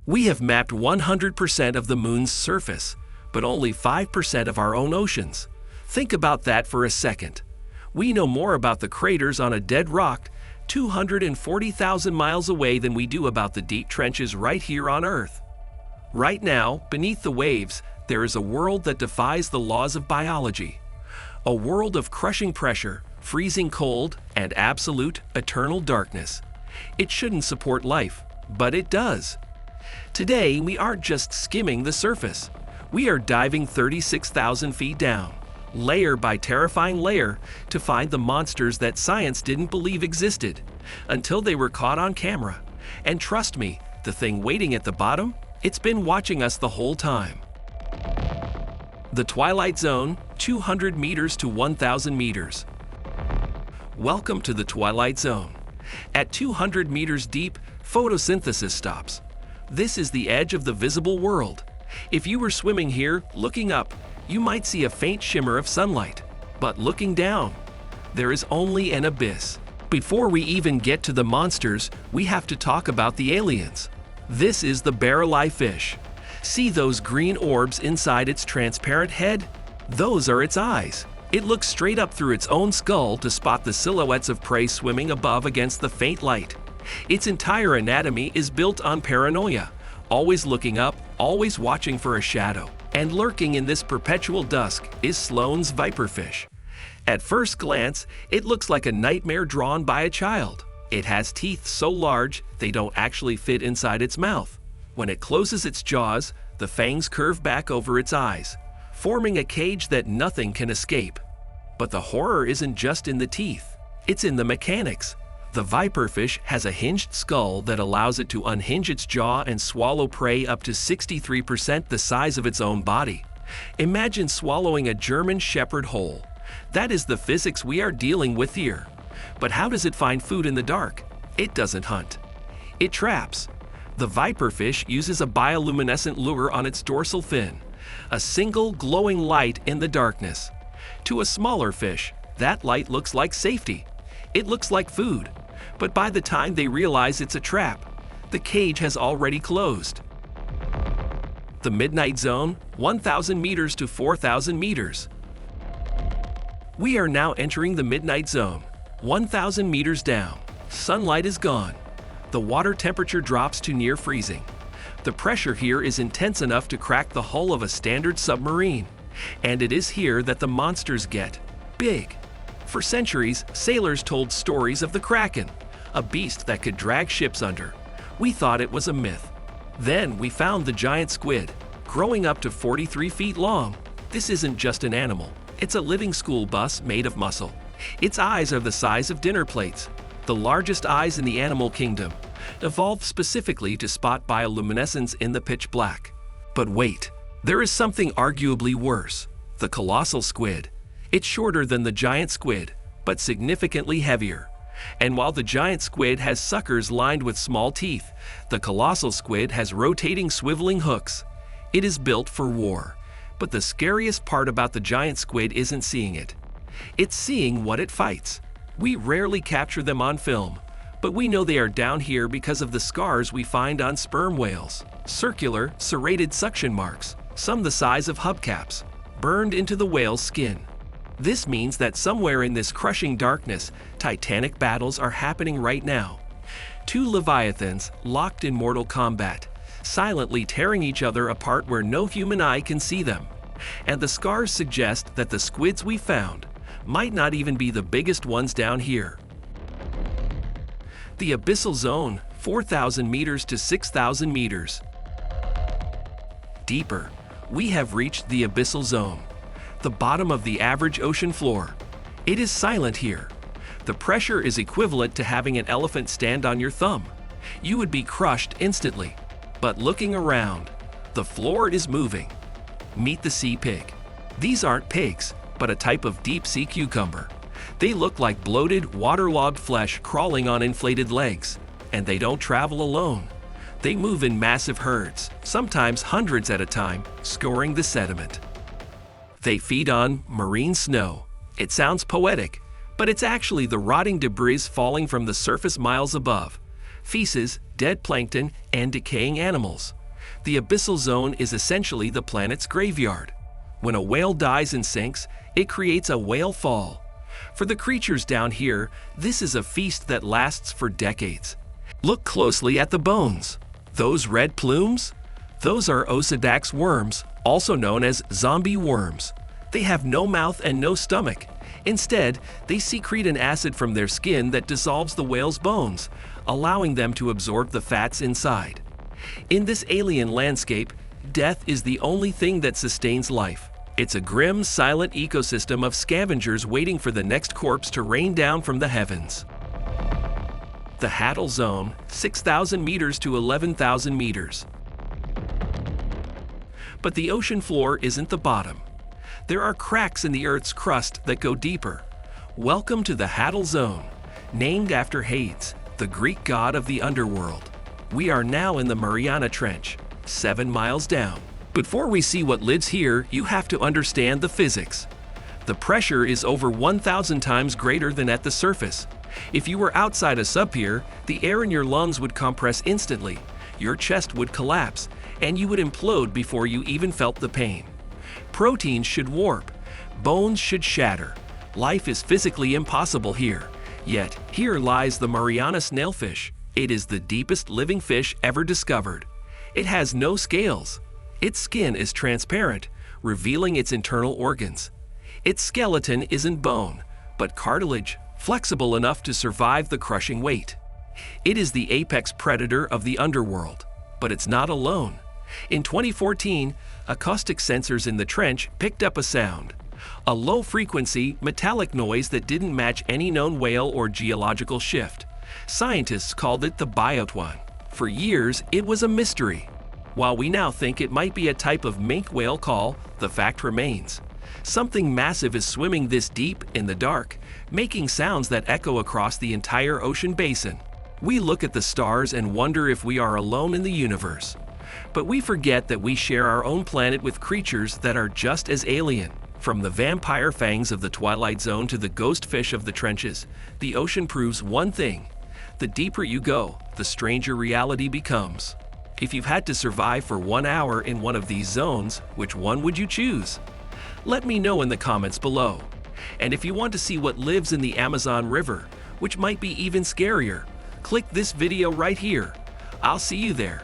We have mapped 100% of the moon's surface, but only 5% of our own oceans. Think about that for a second. We know more about the craters on a dead rock 240,000 miles away than we do about the deep trenches right here on Earth. Right now, beneath the waves, there is a world that defies the laws of biology. A world of crushing pressure, freezing cold, and absolute, eternal darkness. It shouldn't support life, but it does. Today, we aren't just skimming the surface. We are diving 36,000 feet down, layer by terrifying layer, to find the monsters that science didn't believe existed, until they were caught on camera. And trust me, the thing waiting at the bottom, it's been watching us the whole time. The Twilight Zone, 200 meters to 1,000 meters. Welcome to the Twilight Zone. At 200 meters deep, photosynthesis stops. This is the edge of the visible world. If you were swimming here, looking up, you might see a faint shimmer of sunlight. But looking down, there is only an abyss. Before we even get to the monsters, we have to talk about the aliens. This is the barrel-eye fish. See those green orbs inside its transparent head? Those are its eyes. It looks straight up through its own skull to spot the silhouettes of prey swimming above against the faint light. Its entire anatomy is built on paranoia, always looking up, always watching for a shadow. And lurking in this perpetual dusk is Sloane's viperfish. At first glance, it looks like a nightmare drawn by a child. It has teeth so large they don't actually fit inside its mouth. When it closes its jaws, the fangs curve back over its eyes, forming a cage that nothing can escape. But the horror isn't just in the teeth, it's in the mechanics. The viperfish has a hinged skull that allows it to unhinge its jaw and swallow prey up to 63% the size of its own body. Imagine swallowing a German Shepherd whole. That is the physics we are dealing with here. But how does it find food in the dark? It doesn't hunt. It traps. The viperfish uses a bioluminescent lure on its dorsal fin, a single glowing light in the darkness. To a smaller fish, that light looks like safety. It looks like food. But by the time they realize it's a trap, the cage has already closed. The Midnight Zone, 1,000 meters to 4,000 meters. We are now entering the Midnight Zone, 1,000 meters down. Sunlight is gone. The water temperature drops to near freezing. The pressure here is intense enough to crack the hull of a standard submarine. And it is here that the monsters get big. For centuries, sailors told stories of the Kraken, a beast that could drag ships under. We thought it was a myth. Then we found the giant squid, growing up to 43 feet long. This isn't just an animal. It's a living school bus made of muscle. Its eyes are the size of dinner plates, the largest eyes in the animal kingdom, evolved specifically to spot bioluminescence in the pitch black. But wait, there is something arguably worse: the colossal squid. It's shorter than the giant squid, but significantly heavier. And while the giant squid has suckers lined with small teeth, the colossal squid has rotating, swiveling hooks. It is built for war. But the scariest part about the giant squid isn't seeing it. It's seeing what it fights. We rarely capture them on film, but we know they are down here because of the scars we find on sperm whales. Circular, serrated suction marks, some the size of hubcaps, burned into the whale's skin. This means that somewhere in this crushing darkness, titanic battles are happening right now. Two leviathans locked in mortal combat, silently tearing each other apart where no human eye can see them. And the scars suggest that the squids we found might not even be the biggest ones down here. The Abyssal Zone, 4,000 meters to 6,000 meters. Deeper, we have reached the Abyssal Zone, the bottom of the average ocean floor. It is silent here. The pressure is equivalent to having an elephant stand on your thumb. You would be crushed instantly. But looking around, the floor is moving. Meet the sea pig. These aren't pigs, but a type of deep-sea cucumber. They look like bloated, waterlogged flesh crawling on inflated legs. And they don't travel alone. They move in massive herds, sometimes hundreds at a time, scouring the sediment. They feed on marine snow. It sounds poetic, but it's actually the rotting debris falling from the surface miles above. feces, dead plankton, and decaying animals. The abyssal zone is essentially the planet's graveyard. When a whale dies and sinks, it creates a whale fall. For the creatures down here, this is a feast that lasts for decades. Look closely at the bones. Those red plumes? Those are Osedax worms, also known as zombie worms. They have no mouth and no stomach. Instead, they secrete an acid from their skin that dissolves the whale's bones, allowing them to absorb the fats inside. In this alien landscape, death is the only thing that sustains life. It's a grim, silent ecosystem of scavengers waiting for the next corpse to rain down from the heavens. The Hattle Zone, 6,000 meters to 11,000 meters. But the ocean floor isn't the bottom. There are cracks in the Earth's crust that go deeper. Welcome to the Hattle Zone, named after Hades, the Greek god of the underworld. We are now in the Mariana Trench, 7 miles down. Before we see what lives here, you have to understand the physics. The pressure is over 1,000 times greater than at the surface. If you were outside a subpier, the air in your lungs would compress instantly, your chest would collapse, and you would implode before you even felt the pain. Proteins should warp, bones should shatter. Life is physically impossible here. Yet, here lies the Mariana snailfish. It is the deepest living fish ever discovered. It has no scales. Its skin is transparent, revealing its internal organs. Its skeleton isn't bone, but cartilage, flexible enough to survive the crushing weight. It is the apex predator of the underworld, but it's not alone. In 2014, acoustic sensors in the trench picked up a sound, a low-frequency, metallic noise that didn't match any known whale or geological shift. Scientists called it the biotwan. For years, it was a mystery. While we now think it might be a type of minke whale call, the fact remains. Something massive is swimming this deep in the dark, making sounds that echo across the entire ocean basin. We look at the stars and wonder if we are alone in the universe. But we forget that we share our own planet with creatures that are just as alien. From the vampire fangs of the Twilight Zone to the ghost fish of the trenches, the ocean proves one thing. The deeper you go, the stranger reality becomes. If you've had to survive for 1 hour in one of these zones, which one would you choose? Let me know in the comments below. And if you want to see what lives in the Amazon River, which might be even scarier, click this video right here. I'll see you there.